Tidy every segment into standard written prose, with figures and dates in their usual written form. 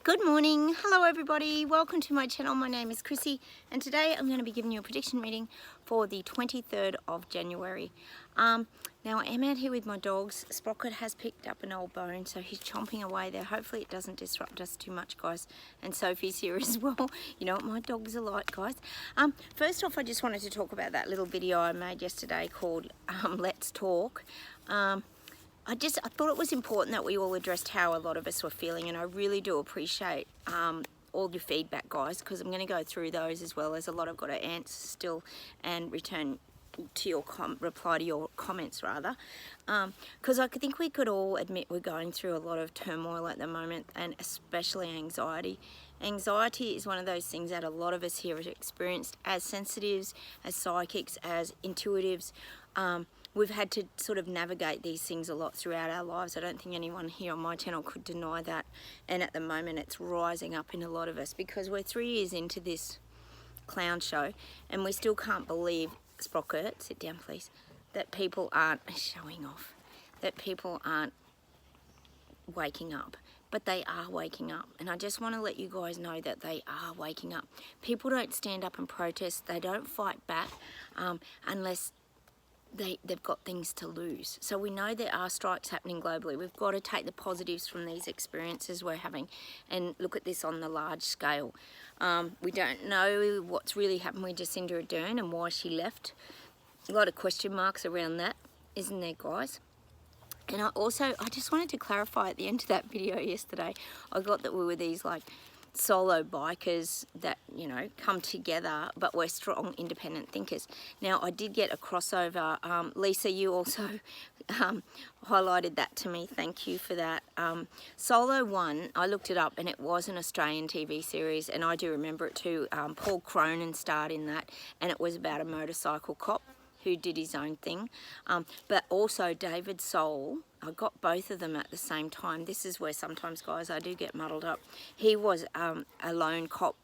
Good morning, hello everybody, welcome to my channel. My name is Chrissy and today I'm going to be giving you a prediction reading for the 23rd of January. Now I am out here with my dogs. Sprocket has picked up an old bone, so he's chomping away there. Hopefully it doesn't disrupt us too much, guys, and Sophie's here as well. You know what my dogs are like, guys. First off, I just wanted to talk about that little video I made yesterday called Let's Talk. I thought it was important that we all addressed how a lot of us were feeling, and I really do appreciate all your feedback, guys, because I'm going to go through those as well as a lot I've got to answer still and return to your reply to your comments rather, because I think we could all admit we're going through a lot of turmoil at the moment, and especially anxiety. Anxiety is one of those things that a lot of us here have experienced as sensitives, as psychics, as intuitives. We've had to sort of navigate these things a lot throughout our lives. I don't think anyone here on my channel could deny that. And at the moment it's rising up in a lot of us because we're 3 years into this clown show and we still can't believe, Sprocket, sit down please, that people aren't showing off, that people aren't waking up. But they are waking up, and I just want to let you guys know that they are waking up. People don't stand up and protest, they don't fight back unless they've got things to lose. So we know there are strikes happening globally. We've got to take the positives from these experiences we're having and look at this on the large scale. We don't know what's really happened with Jacinda Ardern and why she left. A lot of question marks around that, isn't there, guys? And I just wanted to clarify at the end of that video yesterday, I got that we were these like solo bikers that, you know, come together, but we're strong independent thinkers. Now I did get a crossover. Lisa, you also highlighted that to me, thank you for that. Solo One, I looked it up and it was an Australian TV series, and I do remember it too. Paul Cronin starred in that, and it was about a motorcycle cop who did his own thing, but also David Soul. I got both of them at the same time. This is where sometimes, guys, I do get muddled up. He was a lone cop,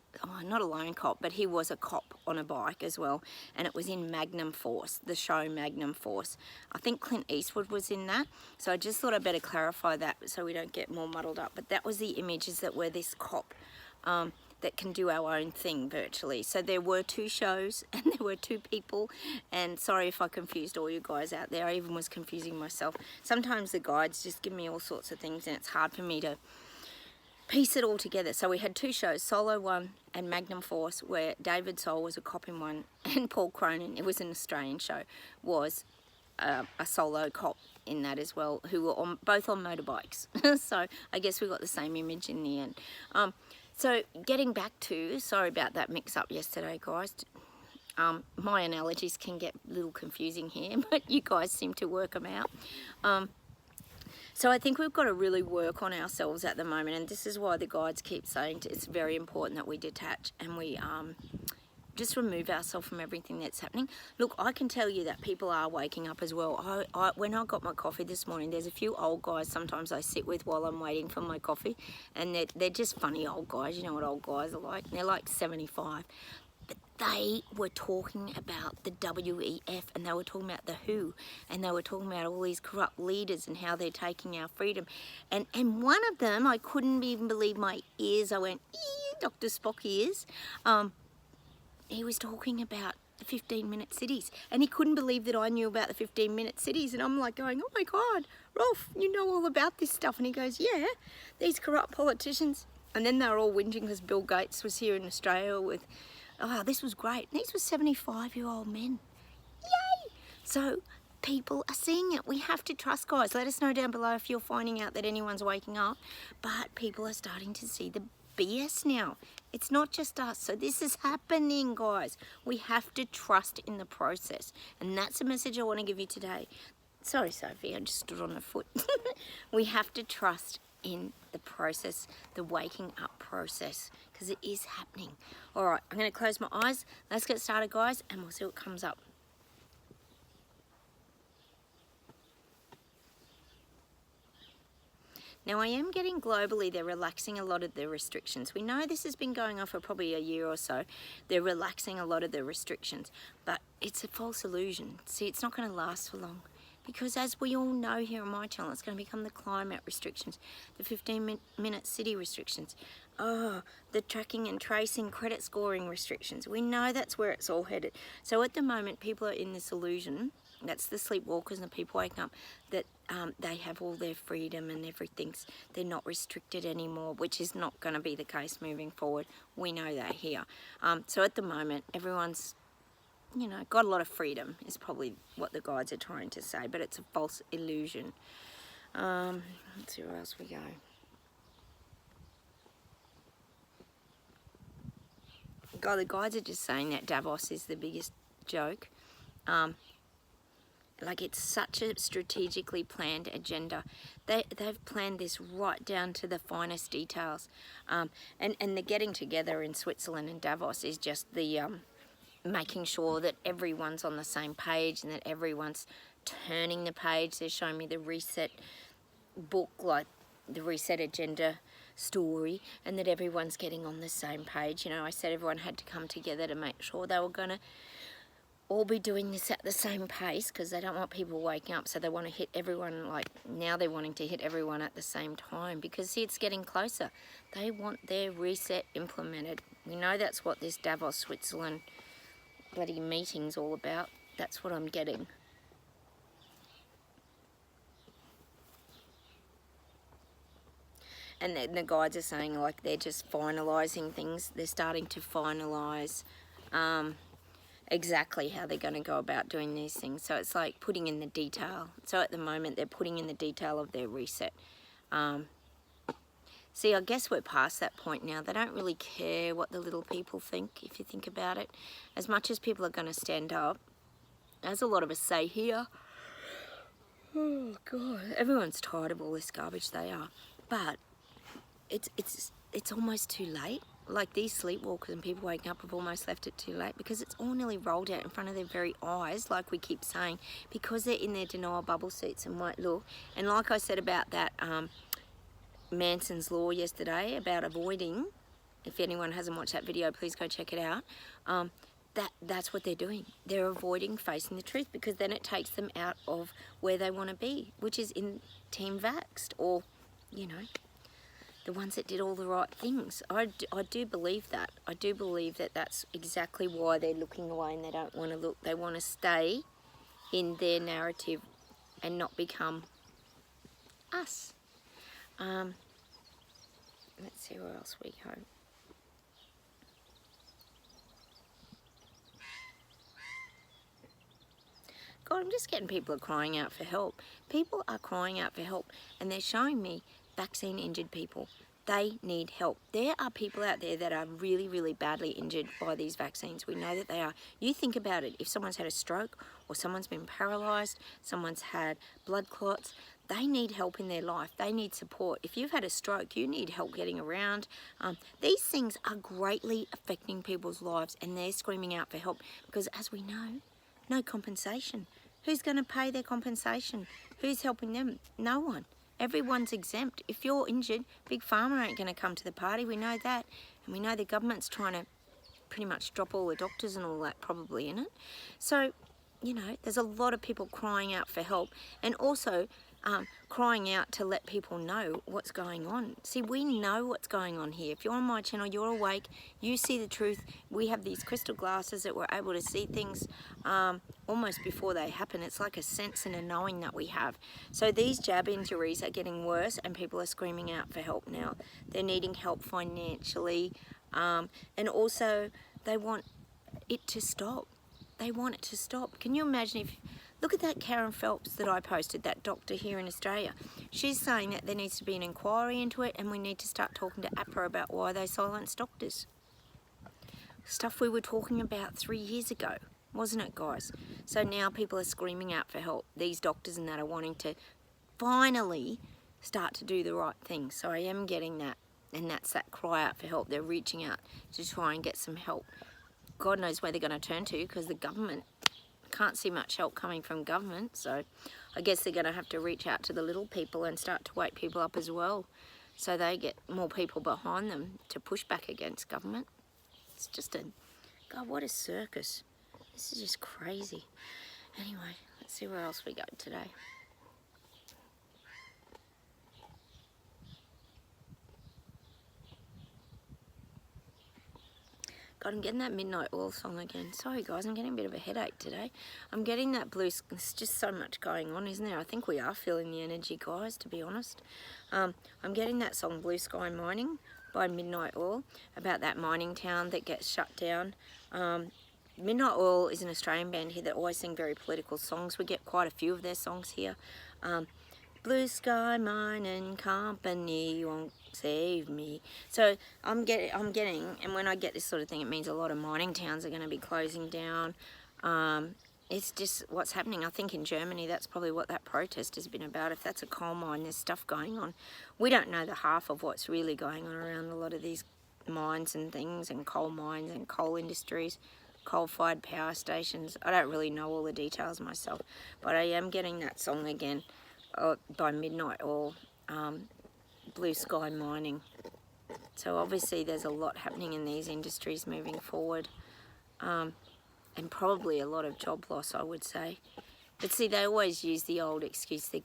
not a lone cop, but he was a cop on a bike as well, and it was in Magnum Force, the show Magnum Force. I think Clint Eastwood was in that, so I just thought I'd better clarify that so we don't get more muddled up. But that was the images that were this cop that can do our own thing virtually. So there were 2 shows and there were 2 people, and sorry if I confused all you guys out there. I even was confusing myself. Sometimes the guides just give me all sorts of things and it's hard for me to piece it all together. So we had 2 shows, Solo One and Magnum Force, where David Soul was a cop in one and Paul Cronin, it was an Australian show, was a solo cop in that as well, who were both on motorbikes. So I guess we got the same image in the end. So getting back to, sorry about that mix up yesterday, guys. My analogies can get a little confusing here, but you guys seem to work them out. So I think we've got to really work on ourselves at the moment, and this is why the guides keep saying it's very important that we detach and we just remove ourselves from everything that's happening. Look, I can tell you that people are waking up as well. When I got my coffee this morning, there's a few old guys sometimes I sit with while I'm waiting for my coffee, and they're just funny old guys. You know what old guys are like. They're like 75. But they were talking about the WEF, and they were talking about the WHO, and they were talking about all these corrupt leaders and how they're taking our freedom. And one of them, I couldn't even believe my ears. I went, Dr. Spock ears. He was talking about the 15-minute cities, and he couldn't believe that I knew about the 15-minute cities, and I'm like going, oh my God, Rolf, you know all about this stuff. And he goes, yeah, these corrupt politicians. And then they were all whinging because Bill Gates was here in Australia with, oh, this was great. These were 75-year-old men. Yay! So people are seeing it. We have to trust, guys. Let us know down below if you're finding out that anyone's waking up, but people are starting to see the BS now. It's not just us. So this is happening, guys. We have to trust in the process. And that's a message I want to give you today. Sorry, Sophie, I just stood on a foot. We have to trust in the process, the waking up process, because it is happening. All right, I'm going to close my eyes. Let's get started, guys, and we'll see what comes up. Now I am getting globally, they're relaxing a lot of the restrictions. We know this has been going on for probably a year or so. They're relaxing a lot of the restrictions, but it's a false illusion. See, it's not going to last for long. Because as we all know here on my channel, it's going to become the climate restrictions, the 15-minute city restrictions, the tracking and tracing credit scoring restrictions. We know that's where it's all headed. So at the moment, people are in this illusion, that's the sleepwalkers and the people waking up, that they have all their freedom and everything's, they're not restricted anymore, which is not going to be the case moving forward. We know that here. So at the moment, everyone's, you know, got a lot of freedom is probably what the guides are trying to say, but it's a false illusion. Let's see where else we go. God, the guides are just saying that Davos is the biggest joke. Like, it's such a strategically planned agenda. They've planned this right down to the finest details. And the getting together in Switzerland and Davos is just the making sure that everyone's on the same page and that everyone's turning the page. They're showing me the reset book, like the reset agenda story, and that everyone's getting on the same page. You know, I said everyone had to come together to make sure they were going to all be doing this at the same pace, because they don't want people waking up, so they want to hit everyone, like now they're wanting to hit everyone at the same time, because see, it's getting closer. They want their reset implemented. We know that's what this Davos, Switzerland bloody meeting's all about. That's what I'm getting. And the guides are saying, like, they're just finalising things. They're starting to finalise exactly how they're going to go about doing these things. So it's like putting in the detail. So at the moment, they're putting in the detail of their reset. See, I guess we're past that point now. They don't really care what the little people think, if you think about it. As much as people are going to stand up, as a lot of us say here, oh God, everyone's tired of all this garbage, they are. But it's almost too late. Like, these sleepwalkers and people waking up have almost left it too late, because it's all nearly rolled out in front of their very eyes, like we keep saying, because they're in their denial bubble seats and won't look. And like I said about that Manson's law yesterday about avoiding, if anyone hasn't watched that video, please go check it out. That's what they're doing. They're avoiding facing the truth, because then it takes them out of where they want to be, which is in Team Vaxxed, or, you know, the ones that did all the right things. I do believe that. I do believe that that's exactly why they're looking away and they don't want to look. They want to stay in their narrative and not become us. Let's see where else we go. God, I'm just getting people are crying out for help. People are crying out for help, and they're showing me vaccine injured people. They need help. There are people out there that are really, really badly injured by these vaccines. We know that they are. You think about it. If someone's had a stroke, or someone's been paralysed, someone's had blood clots, they need help in their life. They need support. If you've had a stroke, you need help getting around. These things are greatly affecting people's lives, and they're screaming out for help, because as we know, no compensation. Who's going to pay their compensation? Who's helping them? No one. Everyone's exempt. If you're injured, Big Pharma ain't going to come to the party. We know that. And we know the government's trying to pretty much drop all the doctors and all that probably in it. So, you know, there's a lot of people crying out for help, and also crying out to let people know what's going on. See, we know what's going on here. If you're on my channel, you're awake, you see the truth. We have these crystal glasses that we're able to see things almost before they happen. It's like a sense and a knowing that we have. So these jab injuries are getting worse, and people are screaming out for help now. They're needing help financially, and also they want it to stop. They want it to stop. Can you imagine if... Look at that Karen Phelps that I posted, that doctor here in Australia. She's saying that there needs to be an inquiry into it, and we need to start talking to APRA about why they silence doctors. Stuff we were talking about 3 years ago, wasn't it, guys? So now people are screaming out for help. These doctors and that are wanting to finally start to do the right thing. So I am getting that, and that's that cry out for help. They're reaching out to try and get some help. God knows where they're going to turn to, because the government... can't see much help coming from government, so I guess they're going to have to reach out to the little people and start to wake people up as well, so they get more people behind them to push back against government. It's just a... God, what a circus. This is just crazy. Anyway, let's Let's see where else we go today. God, I'm getting that Midnight Oil song again. Sorry guys, I'm getting a bit of a headache today. I'm getting that blue, there's just so much going on, isn't there? I think we are feeling the energy, guys, to be honest. I'm getting that song Blue Sky Mining by Midnight Oil, about that mining town that gets shut down. Midnight Oil is an Australian band here that always sing very political songs. We get quite a few of their songs here. Blue Sky Mining Company won't save me. So I'm getting, and when I get this sort of thing, it means a lot of mining towns are going to be closing down. It's just what's happening. I think in Germany, that's probably what that protest has been about. If that's a coal mine, there's stuff going on. We don't know the half of what's really going on around a lot of these mines and things, and coal mines and coal industries, coal-fired power stations. I don't really know all the details myself, but I am getting that song again. By Midnight Oil, Blue Sky Mining. So obviously there's a lot happening in these industries moving forward, and probably a lot of job loss, I would say. But see, they always use the old excuse they're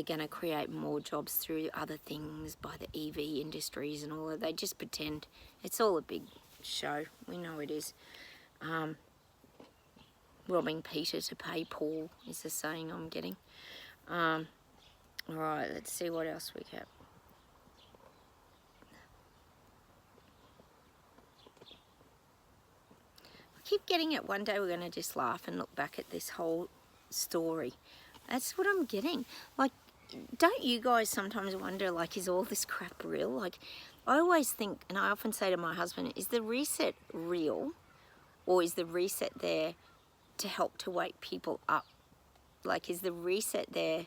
gonna create more jobs through other things by the EV industries and all of that. They just pretend. It's all a big show. We know it is. Robbing Peter to pay Paul is the saying I'm getting. Alright, let's see what else we get. I keep getting it. One day we're going to just laugh and look back at this whole story. That's what I'm getting. Like, don't you guys sometimes wonder, like, is all this crap real? Like, I always think, and I often say to my husband, is the reset real? Or is the reset there to help to wake people up? Like, is the reset there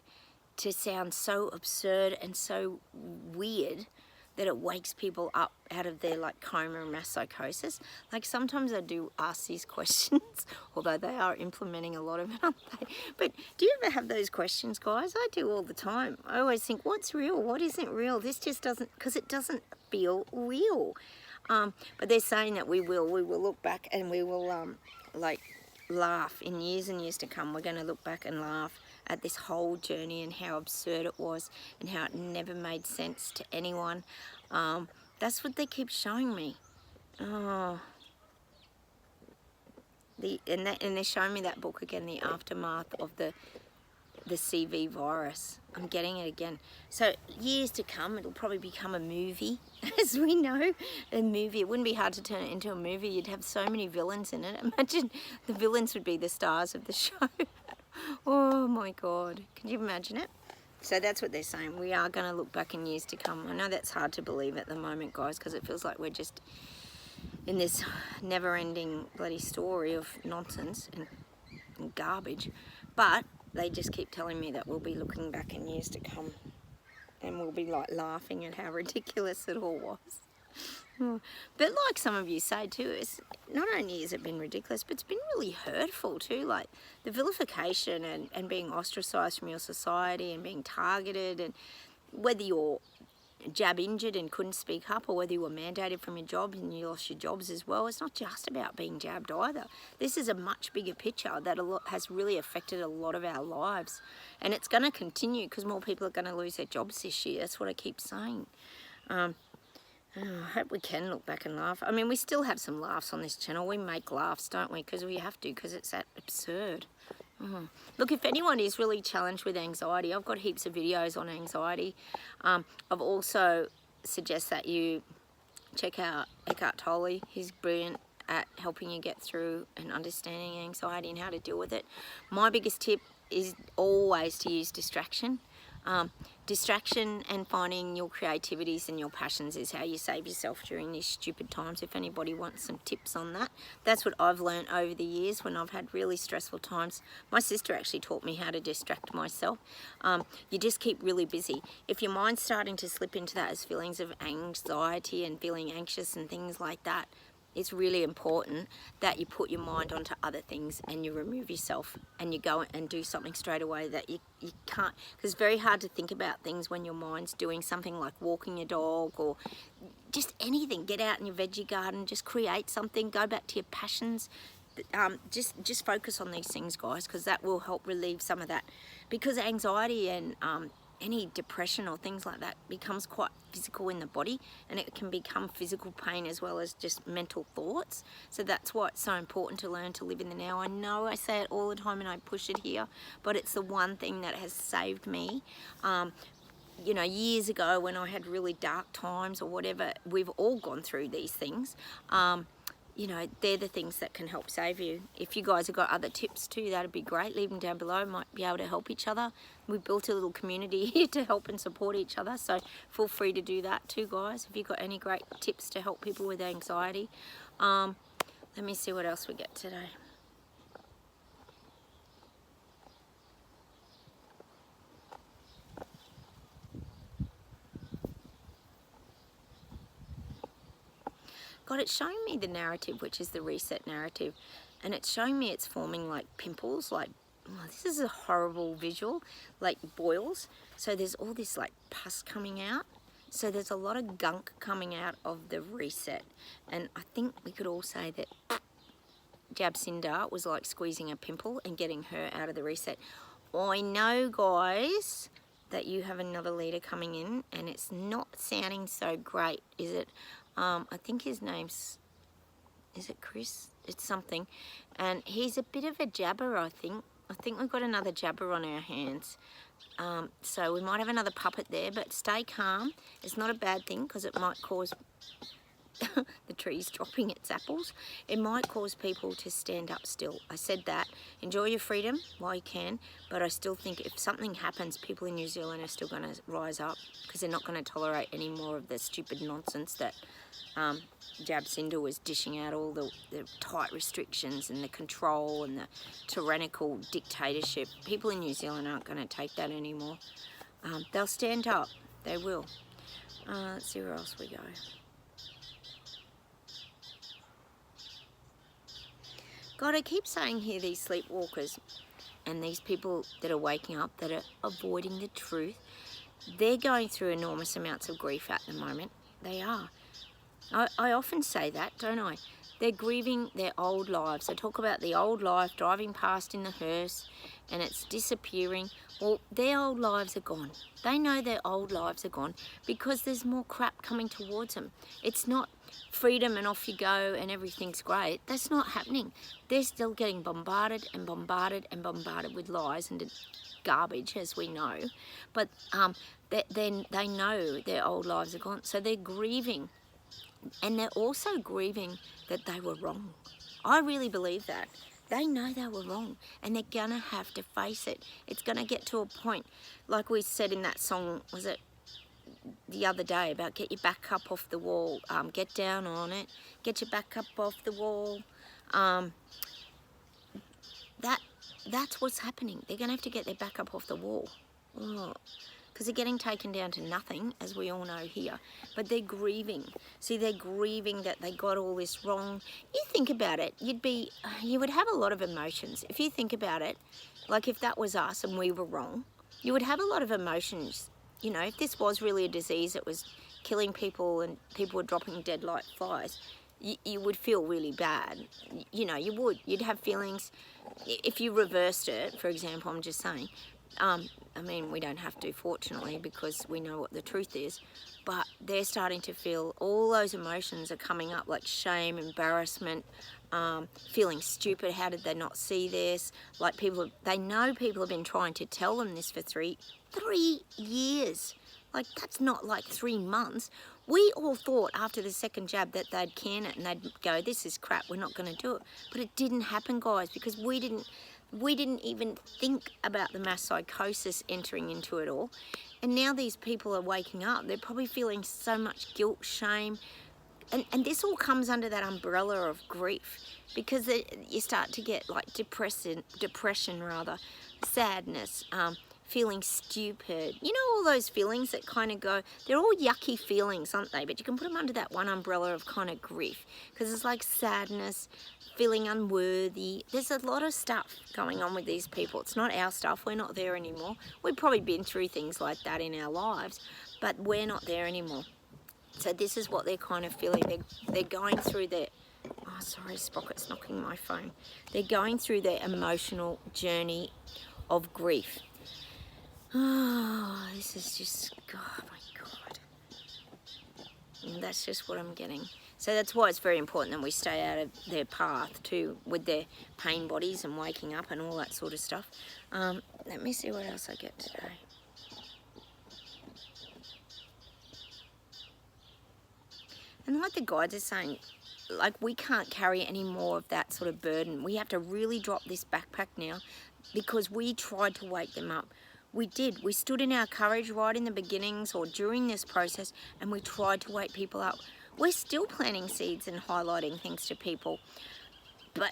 to sound so absurd and so weird that it wakes people up out of their like coma and mass psychosis? Like, sometimes I do ask these questions, although they are implementing a lot of it, aren't they? But do you ever have those questions, guys? I do all the time. I always think, what's real? What isn't real? This just doesn't, because it doesn't feel real. But they're saying that we will look back and we will like laugh in years and years to come. We're going to look back and laugh at this whole journey and how absurd it was and how it never made sense to anyone. That's what they keep showing me. Oh, and they're showing me that book again, The Aftermath of the CV virus. I'm getting it again. So years to come, it'll probably become a movie, as we know. A movie. It wouldn't be hard to turn it into a movie. You'd have so many villains in it. Imagine the villains would be the stars of the show. Oh my God. Can you imagine it? So that's what they're saying. We are going to look back in years to come. I know that's hard to believe at the moment, guys, because it feels like we're just in this never-ending bloody story of nonsense and garbage. But they just keep telling me that we'll be looking back in years to come and we'll be like laughing at how ridiculous it all was. But like some of you say too, it's not only has it been ridiculous, but it's been really hurtful too. Like the vilification and being ostracized from your society and being targeted, and whether you're jab injured and couldn't speak up, or whether you were mandated from your job and you lost your jobs as well. It's not just about being jabbed either. This is a much bigger picture that has really affected a lot of our lives, and it's going to continue because more people are going to lose their jobs this year. That's what I keep saying. I hope we can look back and laugh. I mean, we still have some laughs on this channel. We make laughs, don't we? Because we have to, because it's that absurd. Look, if anyone is really challenged with anxiety, I've got heaps of videos on anxiety. I've also suggest that you check out Eckhart Tolle. He's brilliant at helping you get through and understanding anxiety and how to deal with it. My biggest tip is always to use distraction. Distraction and finding your creativities and your passions is how you save yourself during these stupid times. If anybody wants some tips on that, that's what I've learned over the years when I've had really stressful times. My sister actually taught me how to distract myself. You just keep really busy. If your mind's starting to slip into that as feelings of anxiety and feeling anxious and things like that, it's really important that you put your mind onto other things and you remove yourself and you go and do something straight away that you can't, because it's very hard to think about things when your mind's doing something like walking your dog or just anything. Get out in your veggie garden, just create something, go back to your passions. just focus on these things, guys, because that will help relieve some of that, because anxiety and any depression or things like that becomes quite physical in the body, and it can become physical pain as well as just mental thoughts. So that's why it's so important to learn to live in the now. I know I say it all the time and I push it here, but it's the one thing that has saved me. You know, years ago when I had really dark times or whatever, we've all gone through these things. You know, they're the things that can help save you. If you guys have got other tips too, that'd be great. Leave them down below. Might be able to help each other. We've built a little community here to help and support each other, so feel free to do that too, guys. If you've got any great tips to help people with anxiety. Let me see what else we get today. God, it's showing me the narrative, which is the reset narrative, and it's showing me it's forming like pimples, like, oh, this is a horrible visual, like boils. So there's all this like pus coming out. So there's a lot of gunk coming out of the reset. And I think we could all say that Jacinda was like squeezing a pimple and getting her out of the reset. I know, guys, that you have another leader coming in, and it's not sounding so great, is it? I think his name's, is it Chris? It's something. And he's a bit of a jabber, I think. I think we've got another jabber on our hands. So we might have another puppet there, but stay calm. It's not a bad thing, because it might cause the trees dropping its apples. It might cause people to stand up still. I said that. Enjoy your freedom while you can, but I still think if something happens, people in New Zealand are still going to rise up, because they're not going to tolerate any more of the stupid nonsense that Jacinda was dishing out, all the tight restrictions and the control and the tyrannical dictatorship. People in New Zealand aren't going to take that anymore. They'll stand up. They will. Let's see where else we go. God, I keep saying here, these sleepwalkers and these people that are waking up, that are avoiding the truth, they're going through enormous amounts of grief at the moment. They are. I often say that, don't I? They're grieving their old lives. They talk about the old life, driving past in the hearse, and it's disappearing. Well, their old lives are gone. They know their old lives are gone because there's more crap coming towards them. It's not freedom and off you go and everything's great. That's not happening. They're still getting bombarded and bombarded and bombarded with lies and garbage, as we know. But then they know their old lives are gone, so they're grieving. And they're also grieving that they were wrong. I really believe that. They know they were wrong, and they're gonna have to face it. It's gonna get to a point, like we said in that song, was it the other day, about get your back up off the wall, get down on it, get your back up off the wall. That's what's happening. They're gonna have to get their back up off the wall. Because they're getting taken down to nothing, as we all know here. But they're grieving. See, they're grieving that they got all this wrong. You think about it, you would have a lot of emotions. If you think about it, like if that was us and we were wrong, you would have a lot of emotions. You know, if this was really a disease that was killing people and people were dropping dead like flies, you would feel really bad. You know, you would. You'd have feelings. If you reversed it, for example, I'm just saying, I mean, we don't have to, fortunately, because we know what the truth is, but they're starting to feel all those emotions are coming up, like shame, embarrassment, feeling stupid. How did they not see this? Like they know people have been trying to tell them this for three years. Like, that's not like 3 months. We all thought after the second jab that they'd can it and they'd go, this is crap, we're not going to do it. But it didn't happen, guys, because we didn't even think about the mass psychosis entering into it all. And now these people are waking up. They're probably feeling so much guilt, shame. And this all comes under that umbrella of grief, because you start to get like depression, sadness, feeling stupid. You know, all those feelings that kind of go, they're all yucky feelings, aren't they? But you can put them under that one umbrella of kind of grief, because it's like sadness, feeling unworthy. There's a lot of stuff going on with these people. It's not our stuff. We're not there anymore. We've probably been through things like that in our lives, but we're not there anymore. So this is what they're kind of feeling. They're going through their, oh Oh, sorry, Sprocket's knocking my phone. They're going through their emotional journey of grief. Oh, this is just, oh my God. And that's just what I'm getting. So that's why it's very important that we stay out of their path too, with their pain bodies and waking up and all that sort of stuff. Let me see what else I get today. And like the guides are saying, like, we can't carry any more of that sort of burden. We have to really drop this backpack now, because we tried to wake them up. We did. We stood in our courage right in the beginnings or during this process, and we tried to wake people up. We're still planting seeds and highlighting things to people. But,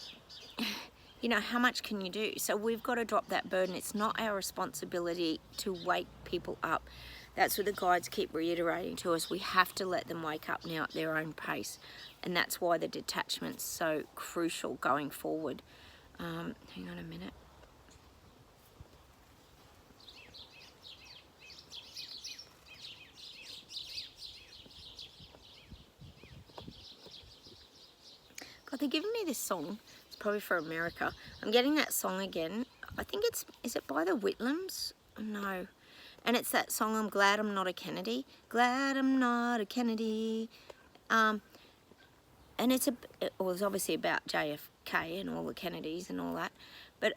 you know, how much can you do? So we've got to drop that burden. It's not our responsibility to wake people up. That's what the guides keep reiterating to us. We have to let them wake up now at their own pace. And that's why the detachment's so crucial going forward. Hang on a minute. God, they're giving me this song. It's probably for America. I'm getting that song again. I think is it by the Whitlams? No. And it's that song, I'm Glad I'm Not a Kennedy. Glad I'm not a Kennedy. And it's obviously about JFK and all the Kennedys and all that. But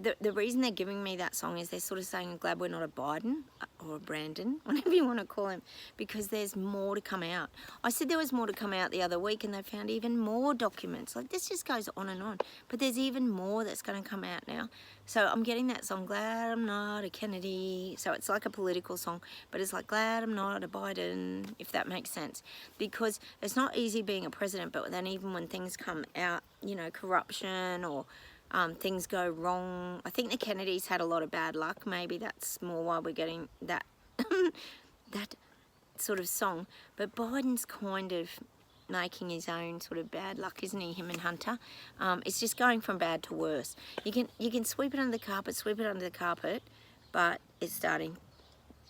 the reason they're giving me that song is they're sort of saying, I'm glad we're not a Biden or a Brandon, whatever you want to call him, because there's more to come out. I said there was more to come out the other week, and they found even more documents. Like, this just goes on and on. But there's even more that's going to come out now. So I'm getting that song, Glad I'm Not a Kennedy. So it's like a political song, but it's like, glad I'm not a Biden, if that makes sense. Because it's not easy being a president, but then even when things come out, you know, corruption or things go wrong. I think the Kennedys had a lot of bad luck. Maybe that's more why we're getting that that sort of song. But Biden's kind of making his own sort of bad luck, isn't he? Him and Hunter. It's just going from bad to worse. You can sweep it under the carpet, but it's starting.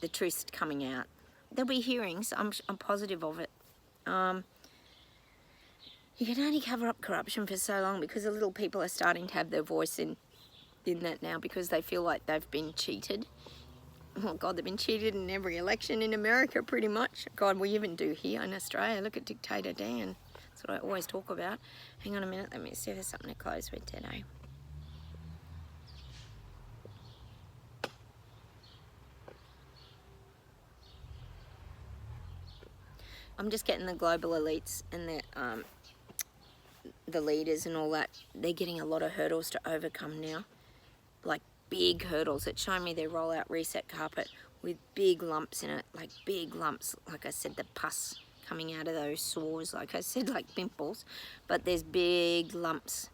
The truth's coming out. There'll be hearings. I'm positive of it. You can only cover up corruption for so long, because the little people are starting to have their voice in that now, because they feel like they've been cheated. Oh God, they've been cheated in every election in America pretty much. God, we even do here in Australia. Look at Dictator Dan. That's what I always talk about. Hang on a minute, let me see if there's something to close with today. I'm just getting the global elites and the leaders and all that. They're getting a lot of hurdles to overcome now, like big hurdles. It's showing me their rollout reset carpet with big lumps in it, like big lumps. Like I said, the pus coming out of those sores, like I said, like pimples, but there's big lumps.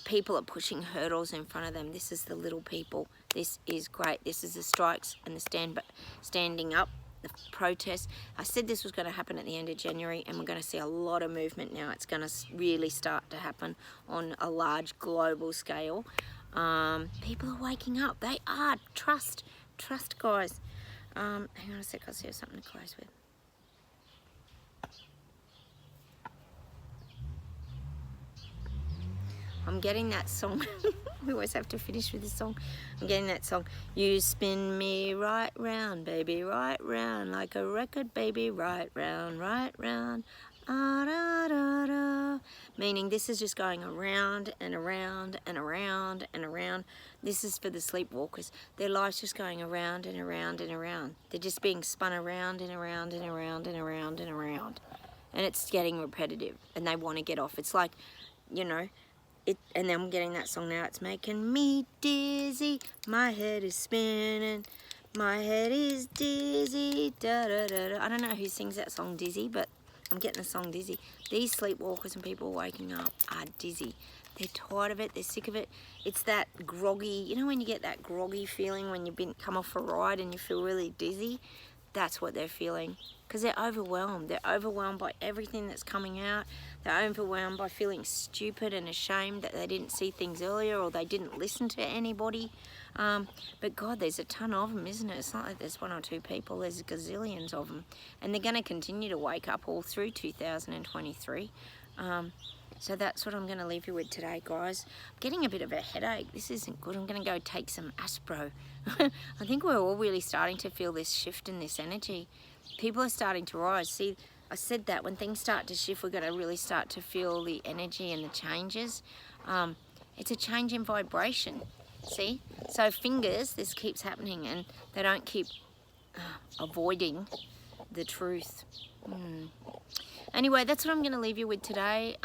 People are pushing hurdles in front of them. This is the little people. This is great. This is the strikes and the standing up, the protests. I said this was going to happen at the end of January, and we're going to see a lot of movement now. It's going to really start to happen on a large global scale. People are waking up. They are. Trust, guys. Hang on a sec. I'll see if something to close with. I'm getting that song. We always have to finish with this song. I'm getting that song. You spin me right round, baby, right round, like a record, baby, right round, right round. Ah, da, da, da. Meaning this is just going around and around and around and around. This is for the sleepwalkers. Their life's just going around and around and around. They're just being spun around and around and around and around and around. And it's getting repetitive, and they want to get off. It's like, you know, and then I'm getting that song now. It's making me dizzy. My head is spinning. My head is dizzy. Da, da, da, da. I don't know who sings that song, Dizzy, but I'm getting the song Dizzy. These sleepwalkers and people waking up are dizzy. They're tired of it. They're sick of it. It's that groggy, you know when you get that groggy feeling when you've come off a ride and you feel really dizzy? That's what they're feeling, because they're overwhelmed. They're overwhelmed by everything that's coming out. They're overwhelmed by feeling stupid and ashamed that they didn't see things earlier, or they didn't listen to anybody. But God, there's a ton of them, isn't it? It's not like there's one or two people. There's gazillions of them. And they're going to continue to wake up all through 2023. So that's what I'm going to leave you with today, guys. I'm getting a bit of a headache. This isn't good. I'm going to go take some Aspro. I think we're all really starting to feel this shift in this energy. People are starting to rise. See, I said that when things start to shift, we're going to really start to feel the energy and the changes. It's a change in vibration. See? So fingers, this keeps happening, and they don't keep avoiding the truth. Anyway, that's what I'm going to leave you with today.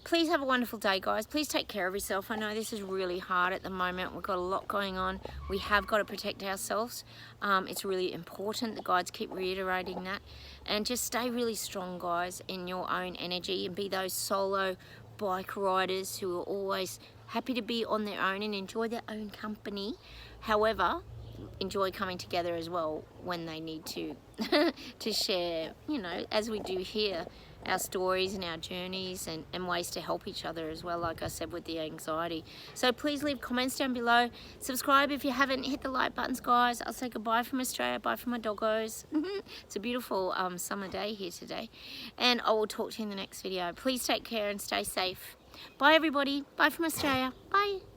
Please have a wonderful day, guys. Please take care of yourself. I know this is really hard at the moment. We've got a lot going on. We have got to protect ourselves. It's really important. The guides keep reiterating that. And just stay really strong, guys, in your own energy, and be those solo bike riders who are always happy to be on their own and enjoy their own company. However, enjoy coming together as well when they need to to share, you know, as we do here, our stories and our journeys, and ways to help each other as well, like I said, with the anxiety. So please leave comments down below. Subscribe if you haven't. Hit the like buttons, guys. I'll say goodbye from Australia. Bye from my doggos. It's a beautiful summer day here today. And I will talk to you in the next video. Please take care and stay safe. Bye, everybody. Bye from Australia. Bye.